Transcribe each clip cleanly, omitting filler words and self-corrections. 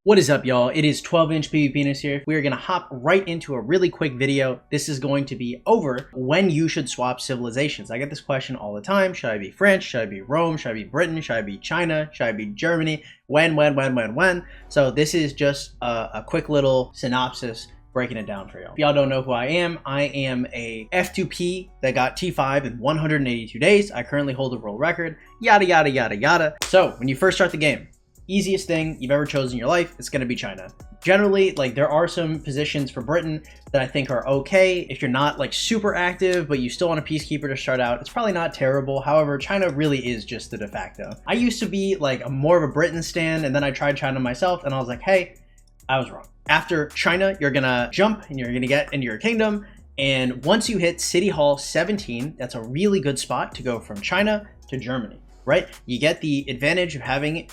What is up, y'all? It is 12-inch PvPenis here. We are going to hop right into a really quick video. This is going to be over when you should swap civilizations. I get this question all the time. Should I be French? Should I be Rome? Should I be Britain? Should I be China? Should I be Germany? When? So this is just a quick little synopsis breaking it down for y'all. If y'all don't know who I am a F2P that got T5 in 182 days. I currently hold the world record, yada, yada, yada, yada. So when you first start the game, easiest thing you've ever chosen in your life, it's going to be China. Generally, like, there are some positions for Britain that I think are okay. If you're not like super active, but you still want a peacekeeper to start out, it's probably not terrible. However, China really is just the de facto. I used to be like more of a Britain stan, and then I tried China myself, and I was like, hey, I was wrong. After China, you're gonna jump and you're gonna get into your kingdom. And once you hit City Hall 17, that's a really good spot to go from China to Germany. Right? You get the advantage of having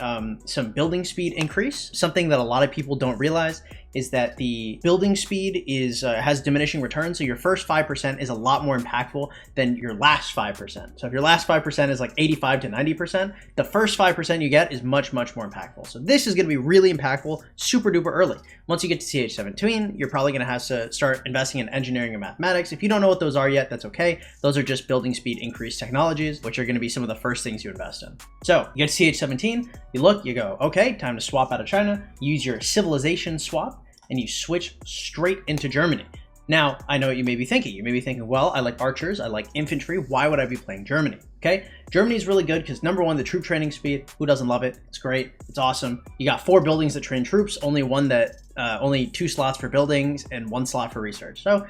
some building speed increase. Something that a lot of people don't realize is that the building speed has diminishing returns. So your first 5% is a lot more impactful than your last 5%. So if your last 5% is like 85 to 90%, the first 5% you get is much, much more impactful. So this is going to be really impactful, super duper early. Once you get to CH17, you're probably going to have to start investing in engineering and mathematics. If you don't know what those are yet, that's okay. Those are just building speed increase technologies, which are going to be some of the first things you invest in. So you get to CH17, you look, you go, okay, time to swap out of China, use your civilization swap, and you switch straight into Germany. Now, I know what you may be thinking. You may be thinking, well, I like archers, I like infantry, why would I be playing Germany? Okay, Germany is really good because number one, the troop training speed, who doesn't love it? It's great, it's awesome. You got 4 buildings that train troops, only 2 slots for buildings and 1 slot for research. So,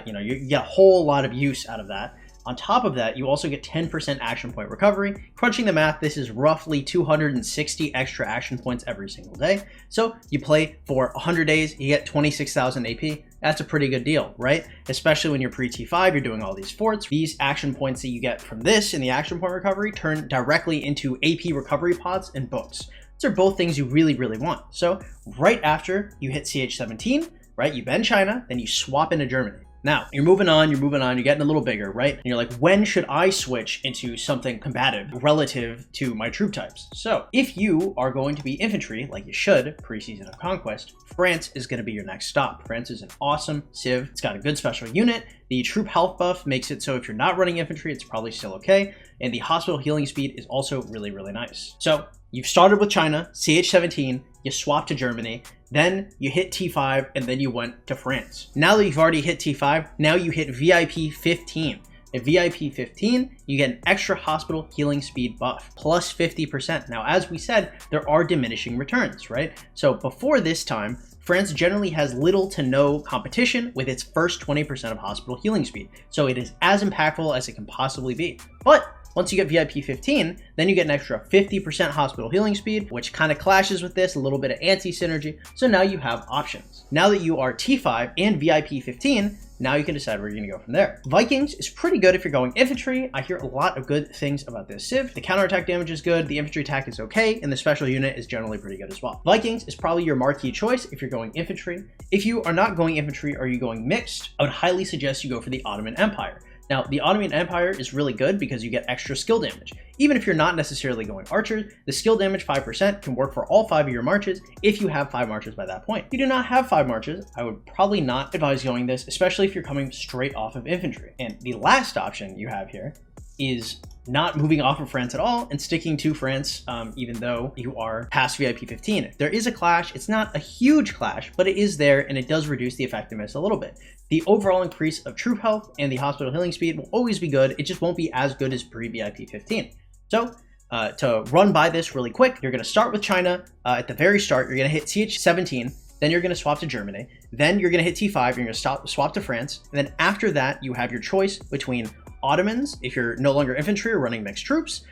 you get a whole lot of use out of that. On top of that, you also get 10% action point recovery. Crunching the math, this is roughly 260 extra action points every single day. So you play for 100 days, you get 26,000 AP. That's a pretty good deal, right? Especially when you're pre-T5, you're doing all these forts. These action points that you get from this in the action point recovery turn directly into AP recovery pods and books. These are both things you really, really want. So right after you hit CH17, right, you bend China, then you swap into Germany. Now, you're moving on, you're getting a little bigger, right? And you're like, when should I switch into something combative relative to my troop types? So, if you are going to be infantry, like you should, pre-season of Conquest, France is going to be your next stop. France is an awesome civ. It's got a good special unit. The troop health buff makes it so if you're not running infantry, it's probably still okay. And the hospital healing speed is also really, really nice. So, you've started with China, CH17, you swap to Germany, then you hit T5, and then you went to France. Now that you've already hit T5, now you hit VIP 15. At VIP 15, you get an extra hospital healing speed buff, plus 50%. Now, as we said, there are diminishing returns, right? So before this time, France generally has little to no competition with its first 20% of hospital healing speed. So it is as impactful as it can possibly be. But once you get VIP 15, then you get an extra 50% hospital healing speed, which kind of clashes with this, a little bit of anti-synergy. So now you have options. Now that you are T5 and VIP 15, now you can decide where you're going to go from there. Vikings is pretty good if you're going infantry. I hear a lot of good things about this civ. The counterattack damage is good, the infantry attack is okay, and the special unit is generally pretty good as well. Vikings is probably your marquee choice if you're going infantry. If you are not going infantry or you're going mixed, I would highly suggest you go for the Ottoman Empire. Now, the Ottoman Empire is really good because you get extra skill damage. Even if you're not necessarily going archers, the skill damage 5% can work for all 5 of your marches if you have 5 marches by that point. If you do not have 5 marches, I would probably not advise going this, especially if you're coming straight off of infantry. And the last option you have here is not moving off of France at all and sticking to France, even though you are past VIP 15. There is a clash. It's not a huge clash, but it is there, and it does reduce the effectiveness a little bit. The overall increase of troop health and the hospital healing speed will always be good. It just won't be as good as pre-VIP 15. So to run by this really quick, you're going to start with China. At the very start, you're going to hit CH17. Then you're going to swap to Germany. Then you're going to hit T5. You're going to swap to France. And then after that, you have your choice between Ottomans, if you're no longer infantry or running mixed troops,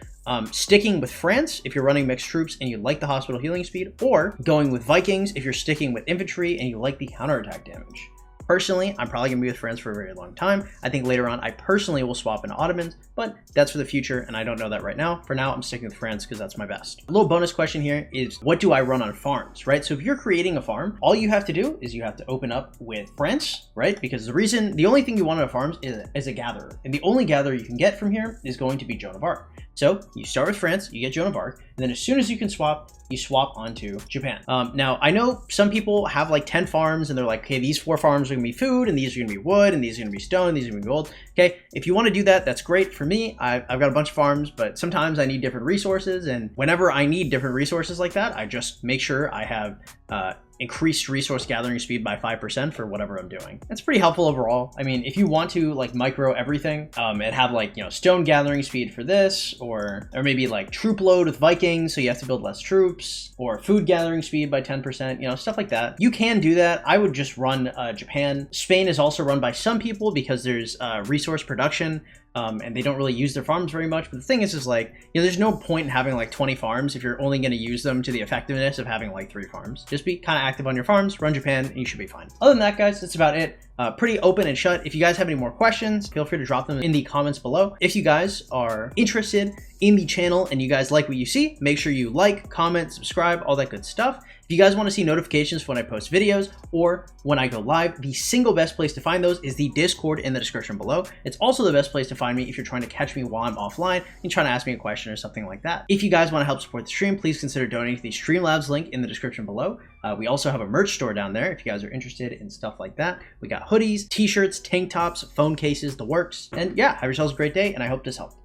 sticking with France if you're running mixed troops and you like the hospital healing speed, or going with Vikings if you're sticking with infantry and you like the counterattack damage. Personally, I'm probably going to be with France for a very long time. I think later on, I personally will swap into Ottomans, but that's for the future, and I don't know that right now. For now, I'm sticking with France because that's my best. A little bonus question here is, what do I run on farms, right? So if you're creating a farm, all you have to do is you have to open up with France, right? Because the only thing you want on farms is a gatherer, and the only gatherer you can get from here is going to be Joan of Arc. So you start with France, you get Joan of Arc, then as soon as you can swap, you swap onto Japan. Now, I know some people have like 10 farms and they're like, okay, these 4 farms are gonna be food, and these are gonna be wood, and these are gonna be stone, and these are gonna be gold. Okay, if you wanna do that, that's great. For me, I've got a bunch of farms, but sometimes I need different resources, and whenever I need different resources like that, I just make sure I have increased resource gathering speed by 5% for whatever I'm doing. That's pretty helpful overall. I mean, if you want to like micro everything and have like, you know, stone gathering speed for this, or maybe like troop load with Vikings, so you have to build less troops, or food gathering speed by 10%, you know, stuff like that. You can do that. I would just run Japan. Spain is also run by some people because there's resource production. And they don't really use their farms very much. But the thing is like, you know, there's no point in having like 20 farms if you're only going to use them to the effectiveness of having like 3 farms. Just be kind of active on your farms, run Japan, and you should be fine. Other than that, guys, that's about it. Pretty open and shut. If you guys have any more questions, feel free to drop them in the comments below. If you guys are interested in the channel and you guys like what you see, make sure you like, comment, subscribe, all that good stuff. If you guys want to see notifications when I post videos or when I go live, the single best place to find those is the Discord in the description below. It's also the best place to find me if you're trying to catch me while I'm offline and trying to ask me a question or something like that. If you guys want to help support the stream, please consider donating to the Streamlabs link in the description below. We also have a merch store down there if you guys are interested in stuff like that. We got hoodies, t-shirts, tank tops, phone cases, the works. And yeah, have yourselves a great day, and I hope this helped.